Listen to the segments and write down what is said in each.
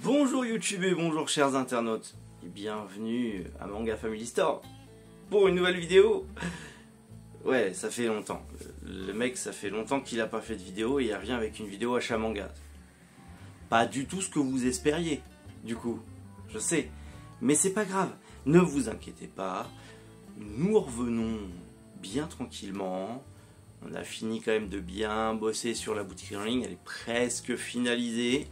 Bonjour YouTube et bonjour chers internautes et bienvenue à Manga Family Store pour une nouvelle vidéo. Ouais, ça fait longtemps. Le mec, ça fait longtemps qu'il a pas fait de vidéo et il revient avec une vidéo achat manga. Pas du tout ce que vous espériez, du coup, je sais. Mais c'est pas grave, ne vous inquiétez pas. Nous revenons bien tranquillement. On a fini quand même de bien bosser sur la boutique en ligne, elle est presque finalisée.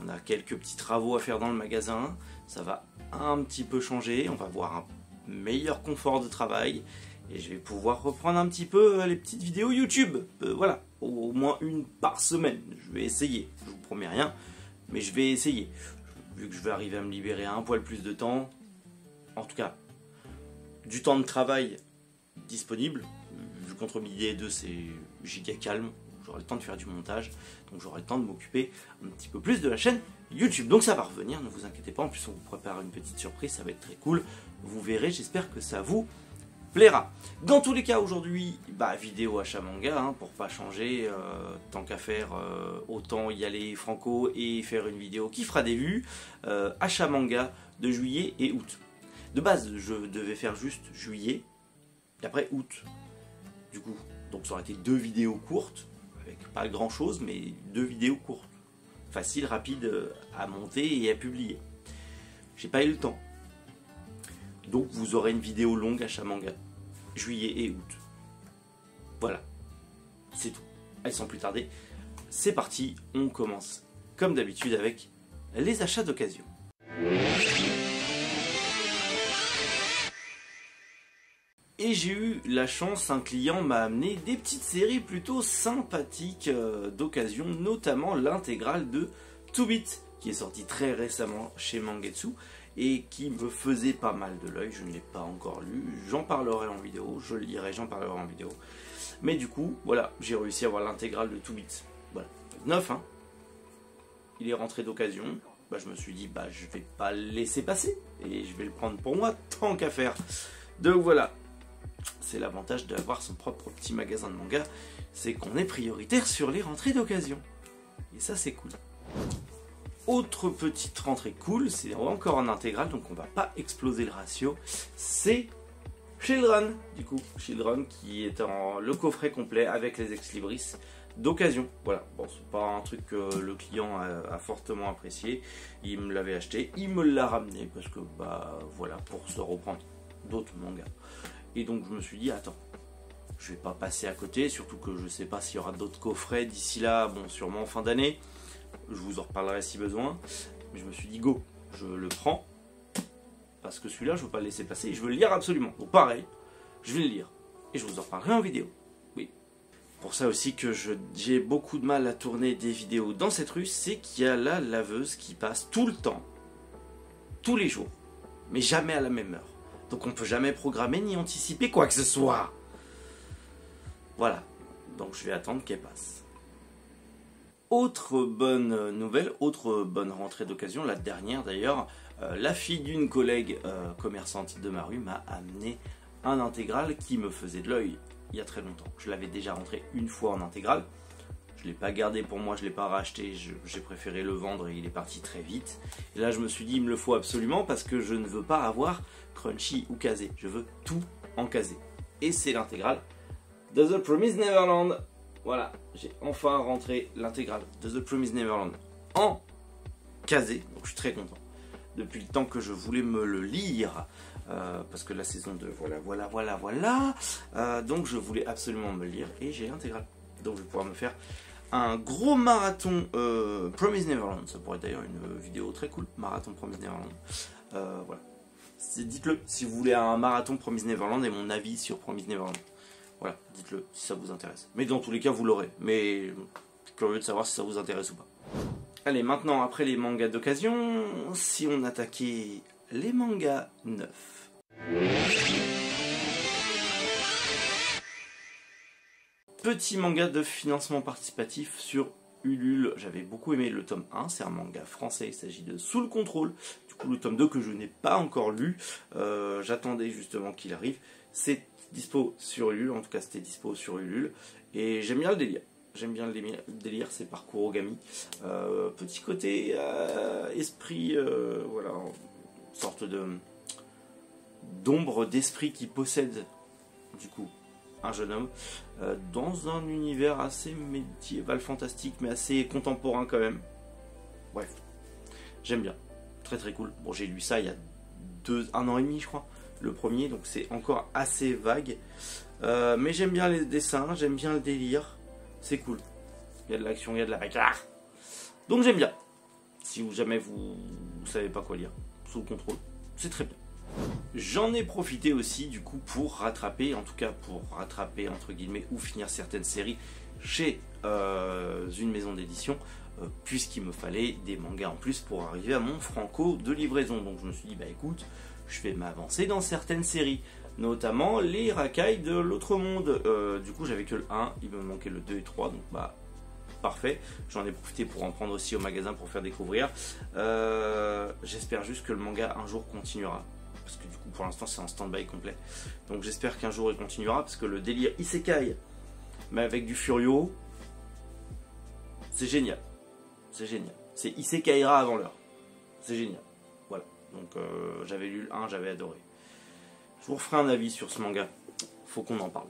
On a quelques petits travaux à faire dans le magasin, ça va un petit peu changer, on va avoir un meilleur confort de travail et je vais pouvoir reprendre un petit peu les petites vidéos YouTube. Voilà, au moins une par semaine, je vais essayer, je vous promets rien, mais je vais essayer. Vu que je vais arriver à me libérer un poil plus de temps, en tout cas, du temps de travail disponible, vu qu'entre midi et 2 c'est giga calme. J'aurai le temps de faire du montage, donc j'aurai le temps de m'occuper un petit peu plus de la chaîne YouTube. Donc ça va revenir, ne vous inquiétez pas, en plus on vous prépare une petite surprise, ça va être très cool. Vous verrez, j'espère que ça vous plaira. Dans tous les cas aujourd'hui, vidéo achat manga, hein, pour pas changer, tant qu'à faire, autant y aller franco et faire une vidéo qui fera des vues. Achat manga de juillet et août. De base, je devais faire juste juillet, et après août, du coup. Donc ça aurait été 2 vidéos courtes, avec pas grand chose, mais 2 vidéos courtes. Facile, rapide à monter et à publier. J'ai pas eu le temps. Donc vous aurez une vidéo longue achat manga, juillet et août. Voilà, c'est tout. Allez, sans plus tarder, c'est parti, on commence comme d'habitude avec les achats d'occasion. Et j'ai eu la chance, un client m'a amené des petites séries plutôt sympathiques d'occasion, notamment l'intégrale de 2-Bit, qui est sortie très récemment chez Mangetsu, et qui me faisait pas mal de l'œil. Je ne l'ai pas encore lu, j'en parlerai en vidéo, je le lirai, j'en parlerai en vidéo. Mais du coup, voilà, j'ai réussi à avoir l'intégrale de 2-Bit. Voilà, neuf, hein. Il est rentré d'occasion, je me suis dit, je vais pas le laisser passer, et je vais le prendre pour moi, tant qu'à faire. Donc voilà. C'est l'avantage d'avoir son propre petit magasin de manga, c'est qu'on est prioritaire sur les rentrées d'occasion. Et ça c'est cool. Autre petite rentrée cool, c'est encore en intégrale, donc on va pas exploser le ratio, c'est Children, du coup. Children qui est en le coffret complet avec les ex-libris d'occasion. Voilà, bon c'est pas un truc que le client a fortement apprécié, il me l'avait acheté, il me l'a ramené parce que voilà, pour se reprendre d'autres mangas. Et donc je me suis dit, attends, je vais pas passer à côté, surtout que je sais pas s'il y aura d'autres coffrets d'ici là, bon sûrement en fin d'année, je vous en reparlerai si besoin, mais je me suis dit go, je le prends, parce que celui-là je veux pas le laisser passer, et je veux le lire absolument, donc pareil, je vais le lire, et je vous en reparlerai en vidéo, oui. Pour ça aussi que j'ai beaucoup de mal à tourner des vidéos dans cette rue, c'est qu'il y a la laveuse qui passe tout le temps, tous les jours, mais jamais à la même heure. Donc on ne peut jamais programmer ni anticiper quoi que ce soit. Voilà. Donc je vais attendre qu'elle passe. Autre bonne nouvelle, autre bonne rentrée d'occasion, la dernière d'ailleurs, la fille d'une collègue commerçante de ma rue m'a amené un intégral qui me faisait de l'œil il y a très longtemps. Je l'avais déjà rentré une fois en intégral. Je ne l'ai pas gardé pour moi, je ne l'ai pas racheté, j'ai préféré le vendre et il est parti très vite. Et là je me suis dit, il me le faut absolument parce que je ne veux pas avoir Crunchy ou Kazé. Je veux tout en Kazé. Et c'est l'intégrale de The Promised Neverland. Voilà, j'ai enfin rentré l'intégrale de The Promised Neverland en Kazé. Donc je suis très content. Depuis le temps que je voulais me le lire, parce que la saison 2, voilà. Donc je voulais absolument me le lire et j'ai l'intégrale. Donc je vais pouvoir me faire un gros marathon Promised Neverland. Ça pourrait être d'ailleurs une vidéo très cool, marathon Promised Neverland. Voilà. Dites-le si vous voulez un marathon Promised Neverland et mon avis sur Promised Neverland. Voilà, dites-le si ça vous intéresse. Mais dans tous les cas, vous l'aurez. Mais je suis curieux de savoir si ça vous intéresse ou pas. Allez, maintenant, après les mangas d'occasion, si on attaquait les mangas neufs. Petit manga de financement participatif sur Ulule. J'avais beaucoup aimé le tome 1, c'est un manga français, il s'agit de Sous le contrôle. Du coup le tome 2 que je n'ai pas encore lu, j'attendais justement qu'il arrive. C'est dispo sur Ulule, en tout cas c'était dispo sur Ulule, et j'aime bien le délire. J'aime bien le délire, c'est par Kurogami. Petit côté esprit, voilà, sorte d'ombre d'esprit qui possède du coup un jeune homme dans un univers assez médiéval fantastique mais assez contemporain quand même. Bref, j'aime bien, très très cool. Bon, j'ai lu ça il y a 1 an et demi je crois, le premier, donc c'est encore assez vague, mais j'aime bien les dessins, j'aime bien le délire, c'est cool, il y a de l'action, il y a de la bagarre, donc j'aime bien. Si jamais vous savez pas quoi lire, sous le contrôle, c'est très bien. J'en ai profité aussi du coup pour rattraper, en tout cas pour rattraper entre guillemets ou finir certaines séries chez une maison d'édition, puisqu'il me fallait des mangas en plus pour arriver à mon franco de livraison. Donc je me suis dit bah écoute, je vais m'avancer dans certaines séries, notamment les racailles de l'autre monde. Du coup j'avais que le 1, il me manquait le 2 et 3, donc bah parfait. J'en ai profité pour en prendre aussi au magasin pour faire découvrir. J'espère juste que le manga un jour continuera, parce que du coup pour l'instant c'est en stand-by complet, donc j'espère qu'un jour il continuera, parce que le délire isekai mais avec du furio, c'est génial, c'est génial, c'est Isekai-ra avant l'heure, c'est génial, voilà. Donc j'avais lu le 1, j'avais adoré. Je vous referai un avis sur ce manga, faut qu'on en parle.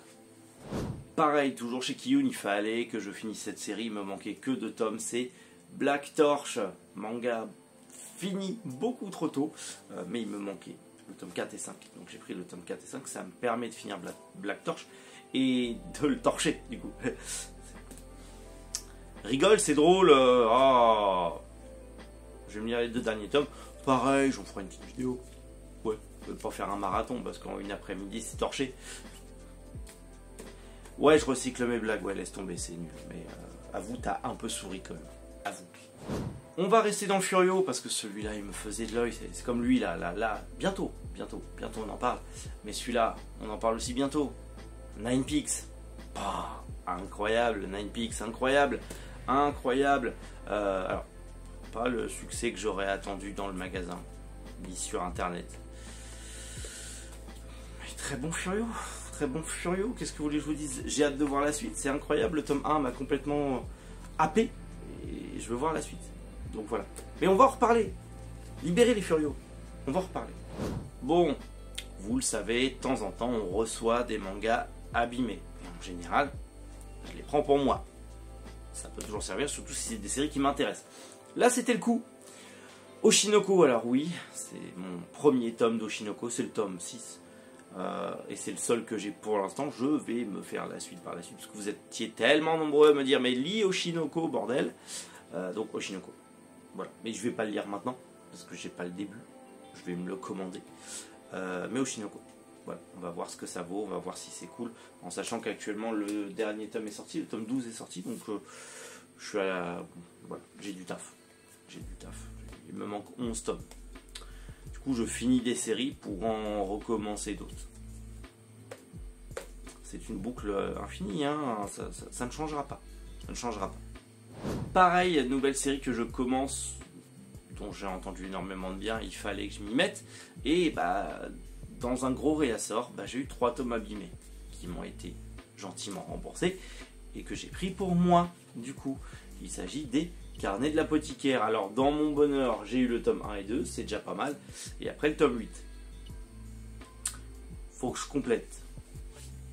Pareil, toujours chez Kiyun, il fallait que je finisse cette série, il me manquait que 2 tomes, c'est Black Torch, manga fini beaucoup trop tôt, mais il me manquait le tome 4 et 5, donc j'ai pris le tome 4 et 5, ça me permet de finir Black Torch et de le torcher du coup. Rigole, c'est drôle, oh. Je vais me lire les 2 derniers tomes, pareil, j'en ferai une petite vidéo, ouais, je vais pas faire un marathon parce qu'en une après-midi c'est torché. Ouais, je recycle mes blagues, ouais, laisse tomber, c'est nul, mais avoue, t'as un peu souri quand même, avoue. On va rester dans le Furio parce que celui-là il me faisait de l'œil, c'est comme lui là, bientôt on en parle, mais celui-là on en parle aussi bientôt. Nine Peaks, incroyable, Nine Peaks, incroyable. Alors, pas le succès que j'aurais attendu dans le magasin, ni sur internet. Mais très bon Furio, qu'est-ce que vous voulez que je vous dise? J'ai hâte de voir la suite, c'est incroyable, le tome 1 m'a complètement happé, et je veux voir la suite. Donc voilà. Mais on va en reparler. Libérez les Furios. On va en reparler. Bon, vous le savez, de temps en temps, on reçoit des mangas abîmés. Et en général, je les prends pour moi. Ça peut toujours servir, surtout si c'est des séries qui m'intéressent. Là, c'était le coup. Oshinoko, alors oui, c'est mon premier tome d'Oshinoko, c'est le tome 6. Et c'est le seul que j'ai pour l'instant. Je vais me faire la suite par la suite, parce que vous étiez tellement nombreux à me dire, mais lis Oshinoko, bordel. Donc Oshinoko. Voilà, mais je vais pas le lire maintenant parce que j'ai pas le début, je vais me le commander, mais Oshinoko, voilà, on va voir ce que ça vaut, on va voir si c'est cool, en sachant qu'actuellement le dernier tome est sorti, le tome 12 est sorti, donc je suis à voilà, j'ai du taf, il me manque 11 tomes, du coup je finis des séries pour en recommencer d'autres. C'est une boucle infinie, hein, ça ne changera pas, Pareil, nouvelle série que je commence, dont j'ai entendu énormément de bien, il fallait que je m'y mette. Et bah, dans un gros réassort, j'ai eu 3 tomes abîmés qui m'ont été gentiment remboursés et que j'ai pris pour moi. Du coup, il s'agit des Carnets de l'apothicaire. Alors, dans mon bonheur, j'ai eu le tome 1 et 2, c'est déjà pas mal. Et après le tome 8. Faut que je complète.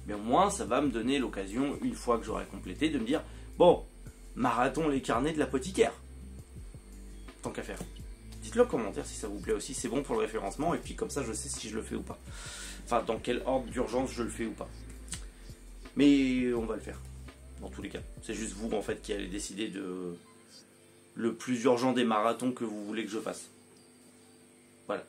Mais au moins, ça va me donner l'occasion, une fois que j'aurai complété, de me dire bon, marathon les Carnets de l'apothicaire. Tant qu'à faire. Dites-le en commentaire si ça vous plaît aussi, c'est bon pour le référencement, et puis comme ça je sais si je le fais ou pas. Enfin, dans quel ordre d'urgence je le fais ou pas. Mais on va le faire, dans tous les cas. C'est juste vous en fait qui allez décider de le plus urgent des marathons que vous voulez que je fasse. Voilà.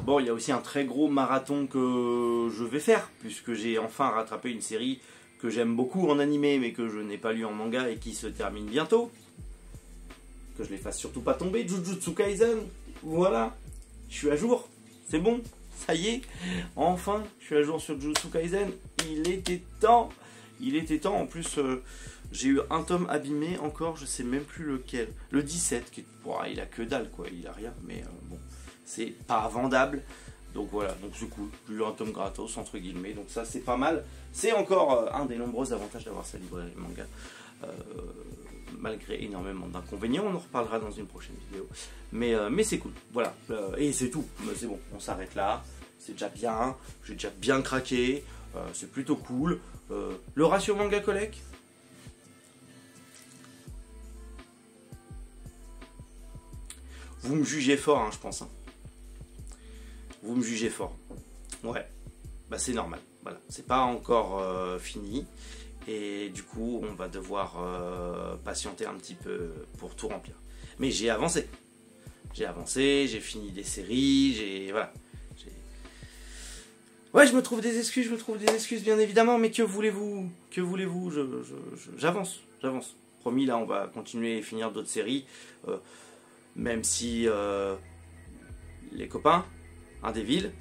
Bon, il y a aussi un très gros marathon que je vais faire, puisque j'ai enfin rattrapé une série que j'aime beaucoup en animé, mais que je n'ai pas lu en manga et qui se termine bientôt. Que je les fasse surtout pas tomber, Jujutsu Kaisen, voilà, je suis à jour, c'est bon, ça y est, enfin, je suis à jour sur Jujutsu Kaisen, il était temps, en plus, j'ai eu un tome abîmé encore, je sais même plus lequel, le 17, qui, il a que dalle, quoi, il a rien, mais bon, c'est pas vendable, donc voilà, donc c'est cool, j'ai eu un tome gratos, entre guillemets, donc ça c'est pas mal, c'est encore un des nombreux avantages d'avoir sa librairie manga. malgré énormément d'inconvénients, on en reparlera dans une prochaine vidéo, mais c'est cool, voilà, et c'est tout, c'est bon, on s'arrête là, c'est déjà bien, j'ai déjà bien craqué, c'est plutôt cool. Le ratio manga collect, vous me jugez fort, hein, je pense, hein. Vous me jugez fort, ouais, bah c'est normal, voilà, c'est pas encore fini. Et du coup, on va devoir patienter un petit peu pour tout remplir. Mais j'ai avancé. J'ai fini des séries, voilà. Ouais, je me trouve des excuses, bien évidemment, mais que voulez-vous? J'avance. Promis, là, on va continuer et finir d'autres séries. Même si les copains, Indevil,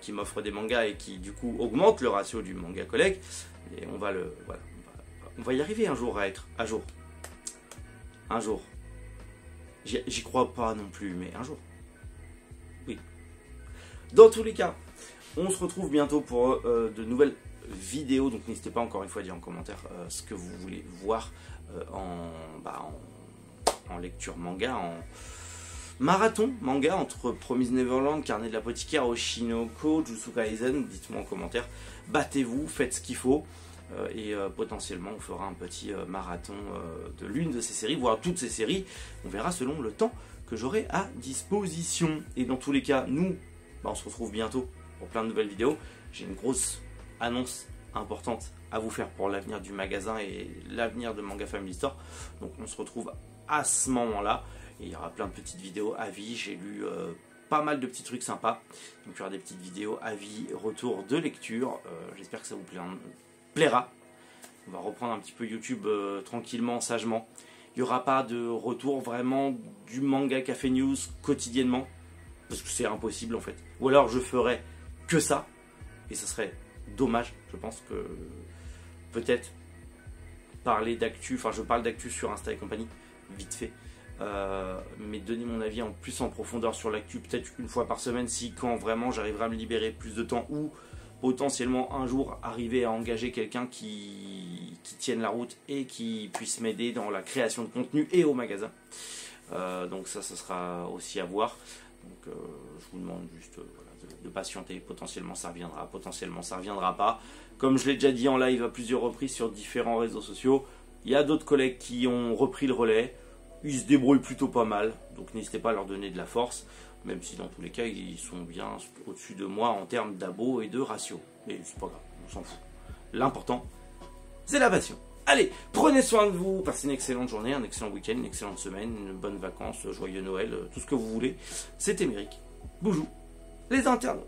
qui m'offrent des mangas et qui, du coup, augmentent le ratio du manga collect. Et on va y arriver un jour à être à jour. Un jour. J'y crois pas non plus, mais un jour. Oui. Dans tous les cas, on se retrouve bientôt pour de nouvelles vidéos. Donc n'hésitez pas encore une fois à dire en commentaire ce que vous voulez voir en lecture manga, en marathon manga entre Promise Neverland, Carnet de l'apothicaire, Oshinoko, Jutsu Kaisen. Dites-moi en commentaire. Battez-vous, faites ce qu'il faut. Et potentiellement on fera un petit marathon de l'une de ces séries, voire toutes ces séries, on verra selon le temps que j'aurai à disposition. Et dans tous les cas, nous, on se retrouve bientôt pour plein de nouvelles vidéos. J'ai une grosse annonce importante à vous faire pour l'avenir du magasin et l'avenir de Manga Family Store. Donc on se retrouve à ce moment-là, et il y aura plein de petites vidéos avis. J'ai lu pas mal de petits trucs sympas, donc il y aura des petites vidéos avis, retour de lecture. J'espère que ça vous plaira. On va reprendre un petit peu YouTube tranquillement, sagement. Il n'y aura pas de retour vraiment du manga Café News quotidiennement, parce que c'est impossible en fait. Ou alors je ferai que ça, et ça serait dommage. Je pense que peut-être parler d'actu, enfin je parle d'actu sur Insta et compagnie, vite fait. Mais donner mon avis en plus en profondeur sur l'actu, peut-être une fois par semaine, si quand vraiment j'arriverai à me libérer plus de temps, ou potentiellement un jour arriver à engager quelqu'un qui tienne la route et qui puisse m'aider dans la création de contenu et au magasin. Donc ça sera aussi à voir. Donc je vous demande juste de patienter. Potentiellement ça reviendra, potentiellement ça reviendra pas. Comme je l'ai déjà dit en live à plusieurs reprises sur différents réseaux sociaux, il y a d'autres collègues qui ont repris le relais. Ils se débrouillent plutôt pas mal, donc n'hésitez pas à leur donner de la force, même si dans tous les cas ils sont bien au-dessus de moi en termes d'abos et de ratio. Mais c'est pas grave, on s'en fout. L'important, c'est la passion. Allez, prenez soin de vous, passez une excellente journée, un excellent week-end, une excellente semaine, une bonne vacances, joyeux Noël, tout ce que vous voulez. C'était Méric. Bonjour les internautes.